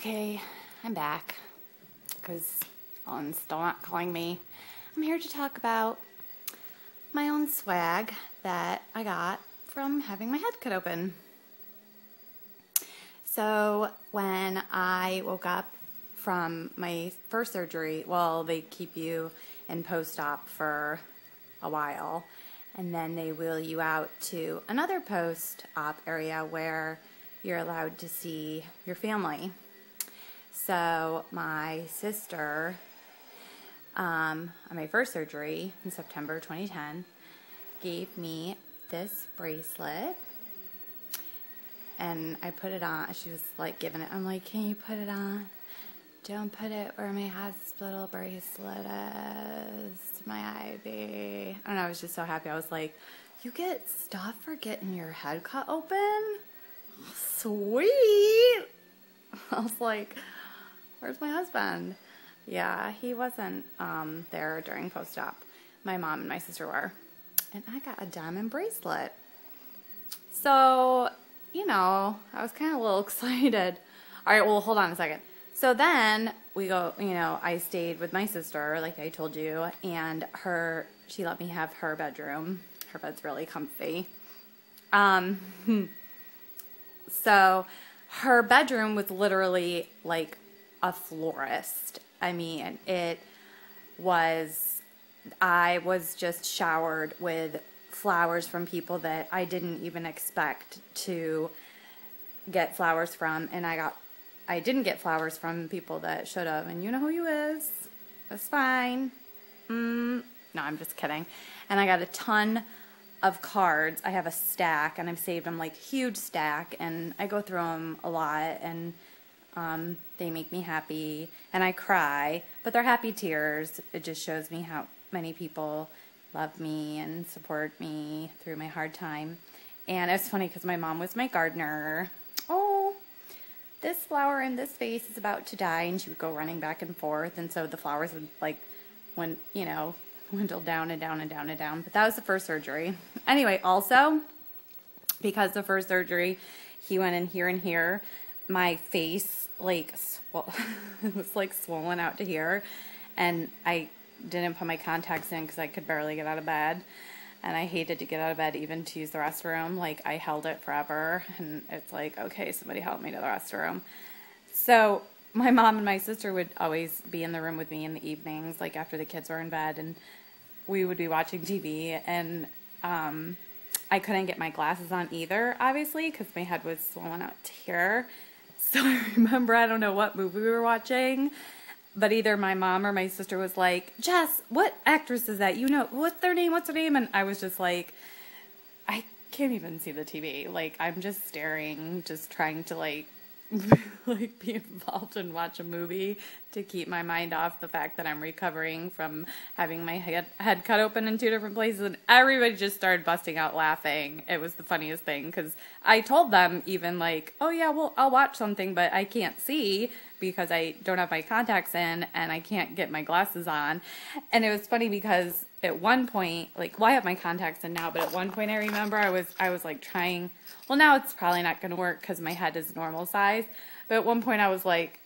Okay, I'm back because Ellen's still not calling me. I'm here to talk about my own swag that I got from having my head cut open. So when I woke up from my first surgery, well, they keep you in post-op for a while, and then they wheel you out to another post-op area where you're allowed to see your family. So my sister, on my first surgery in September 2010, gave me this bracelet, and I put it on. She was like giving it. I'm like, can you put it on? Don't put it where my hospital bracelet is, my IV. I don't know, I was just so happy. I was like, you get stuff for getting your head cut open? Sweet! I was like, where's my husband? Yeah, he wasn't there during post-op. My mom and my sister were. And I got a diamond bracelet. So, you know, I was kind of a little excited. All right, well, hold on a second. So then we go, you know, I stayed with my sister, like I told you, and she let me have her bedroom. Her bed's really comfy. So her bedroom was literally like a florist. I mean, I was just showered with flowers from people that I didn't even expect to get flowers from, and I didn't get flowers from people that should have, and you know who you is. That's fine. No, I'm just kidding. And I got a ton of cards. I have a stack, and I've saved them, like, huge stack, and I go through them a lot, and they make me happy, and I cry, but they're happy tears. It just shows me how many people love me and support me through my hard time. And it's funny because my mom was my gardener. Oh, this flower in this vase is about to die, and she would go running back and forth, and so the flowers would, like, dwindle down and down and down and down. But that was the first surgery. Anyway, also, because the first surgery, he went in here and here, my face, like, it was, like, swollen out to here, and I didn't put my contacts in because I could barely get out of bed. And I hated to get out of bed even to use the restroom. Like, I held it forever, and it's like, okay, somebody help me to the restroom. So my mom and my sister would always be in the room with me in the evenings, like after the kids were in bed, and we would be watching TV, and I couldn't get my glasses on either, obviously, because my head was swollen out to here. So I remember, I don't know what movie we were watching, but either my mom or my sister was like, Jess, what actress is that? You know, what's their name? What's her name? And I was just like, I can't even see the TV. Like, I'm just staring, just trying to, like be involved and watch a movie to keep my mind off the fact that I'm recovering from having my head cut open in 2 different places. And everybody just started busting out laughing. It was the funniest thing because I told them even like, oh yeah, well, I'll watch something, but I can't see because I don't have my contacts in and I can't get my glasses on. And it was funny because at one point, like, well, I have my contacts in now, but at one point I remember I was like trying, well, now it's probably not going to work because my head is normal size, but at one point I was like,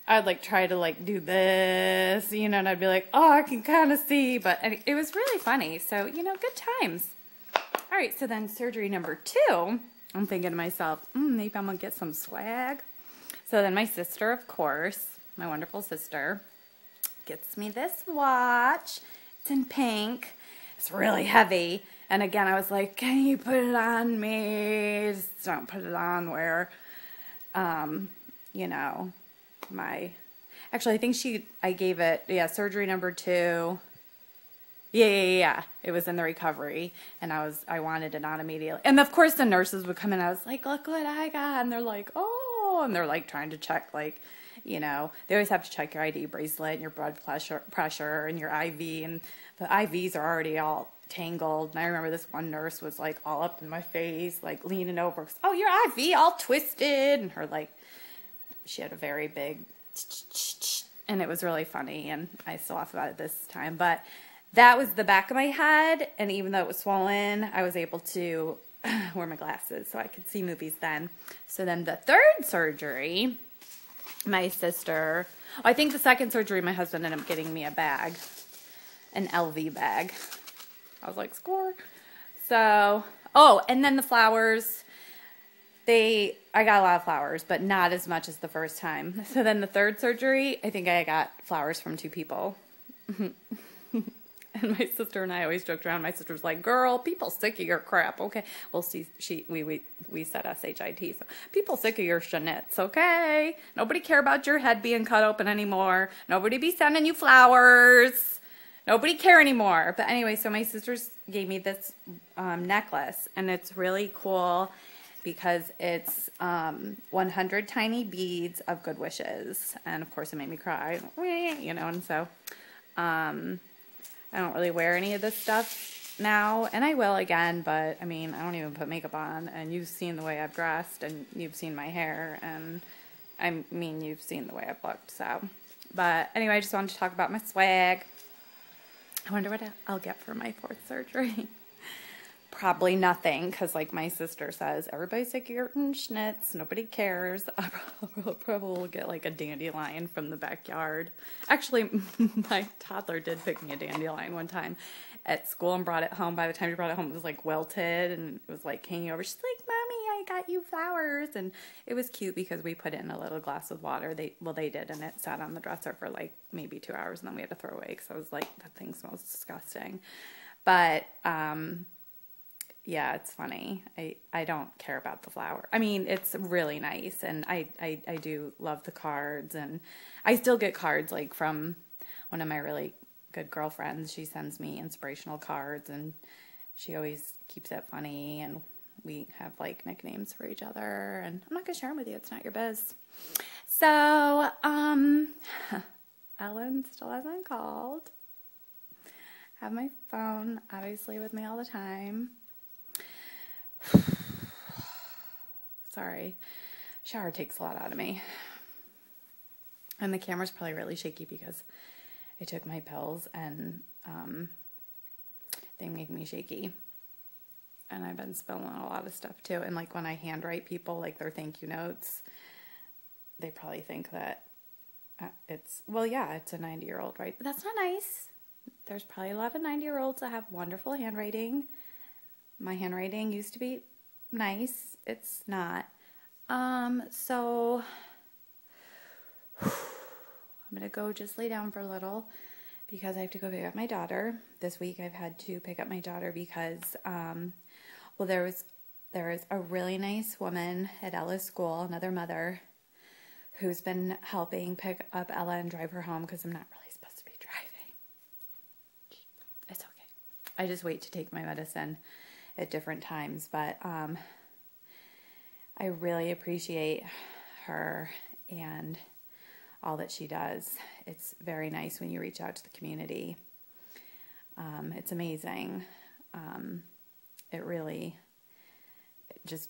I'd like try to like do this, you know, and I'd be like, oh, I can kind of see, but it was really funny. So, you know, good times. All right, so then surgery number 2, I'm thinking to myself, maybe I'm going to get some swag. So then my sister, of course, my wonderful sister, gets me this watch. It's in pink. It's really heavy. And again, I was like, can you put it on me? Just don't put it on where, you know, actually, I think I gave it, surgery number 2. Yeah. It was in the recovery, and I wanted it on immediately. And of course, the nurses would come in, I was like, look what I got. And they're like, oh, and they're like trying to check, like, you know, they always have to check your ID bracelet and your blood pressure and your IV, and the IVs are already all tangled. And I remember this one nurse was like all up in my face, like leaning over, oh, your IV all twisted, and her like, she had a very big, and it was really funny, and I still laugh about it this time, but that was the back of my head, and even though it was swollen, I was able to wear my glasses so I could see movies then. So then the third surgery my sister, I think the second surgery, my husband ended up getting me a bag, an LV bag. I was like, score. So, oh, and then the flowers, I got a lot of flowers, but not as much as the first time. So then the third surgery, I think I got flowers from 2 people. And my sister and I always joked around. My sister was like, girl, people sick of your crap, okay? Well, see, we said SHIT, so people sick of your shenets, okay? Nobody care about your head being cut open anymore. Nobody be sending you flowers. Nobody care anymore. But anyway, so my sisters gave me this necklace, and it's really cool because it's 100 tiny beads of good wishes. And, of course, it made me cry, you know, and so I don't really wear any of this stuff now, and I will again, but, I mean, I don't even put makeup on, and you've seen the way I've dressed, and you've seen my hair, and, I mean, you've seen the way I've looked, so. But, anyway, I just wanted to talk about my swag. I wonder what I'll get for my 4th surgery. Probably nothing, because like my sister says, everybody's sick of your schnitz, nobody cares. I'll probably get like a dandelion from the backyard. Actually, my toddler did pick me a dandelion one time at school and brought it home. By the time she brought it home, it was like wilted and it was like hanging over. She's like, Mommy, I got you flowers. And it was cute because we put it in a little glass of water. They did, and it sat on the dresser for like maybe 2 hours, and then we had to throw it away because I was like, that thing smells disgusting. But, yeah, it's funny. I don't care about the flower. I mean, it's really nice, and I do love the cards, and I still get cards, like, from one of my really good girlfriends. She sends me inspirational cards, and she always keeps it funny, and we have, like, nicknames for each other, and I'm not going to share them with you. It's not your biz. So, Ellen still hasn't called. Have my phone, obviously, with me all the time. Sorry, shower takes a lot out of me, and the camera's probably really shaky because I took my pills and they make me shaky, and I've been spilling a lot of stuff too. And like when I handwrite people like their thank you notes, they probably think that it's, well, yeah, it's a 90-year-old, right? But that's not nice. There's probably a lot of 90-year-olds that have wonderful handwriting. My handwriting used to be nice. It's not. So I'm going to go just lay down for a little because I have to go pick up my daughter. This week I've had to pick up my daughter because, well, there was a really nice woman at Ella's school, another mother, who's been helping pick up Ella and drive her home because I'm not really supposed to be driving. It's okay. I just wait to take my medicine at different times, but I really appreciate her and all that she does. It's very nice when you reach out to the community. It's amazing. It really just,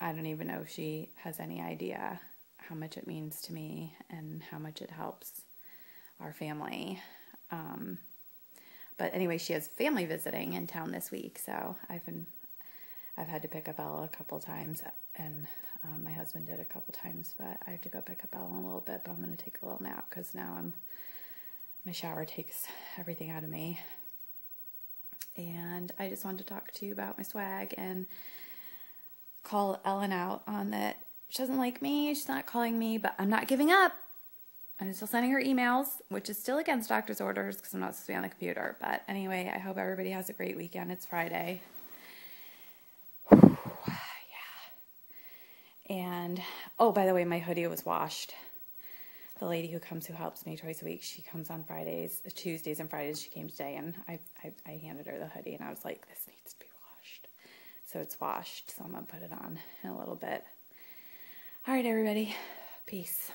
I don't even know if she has any idea how much it means to me and how much it helps our family. But anyway, she has family visiting in town this week, so I've had to pick up Ella a couple times, and my husband did a couple times, but I have to go pick up Ella in a little bit, but I'm going to take a little nap because now my shower takes everything out of me. And I just wanted to talk to you about my swag and call Ellen out on that. She doesn't like me, she's not calling me, but I'm not giving up. I'm still sending her emails, which is still against doctor's orders because I'm not supposed to be on the computer. But anyway, I hope everybody has a great weekend. It's Friday. Yeah. And, oh, by the way, my hoodie was washed. The lady who helps me twice a week, she comes on Fridays, Tuesdays and Fridays. She came today, and I handed her the hoodie, and I was like, this needs to be washed. So it's washed, so I'm going to put it on in a little bit. All right, everybody. Peace.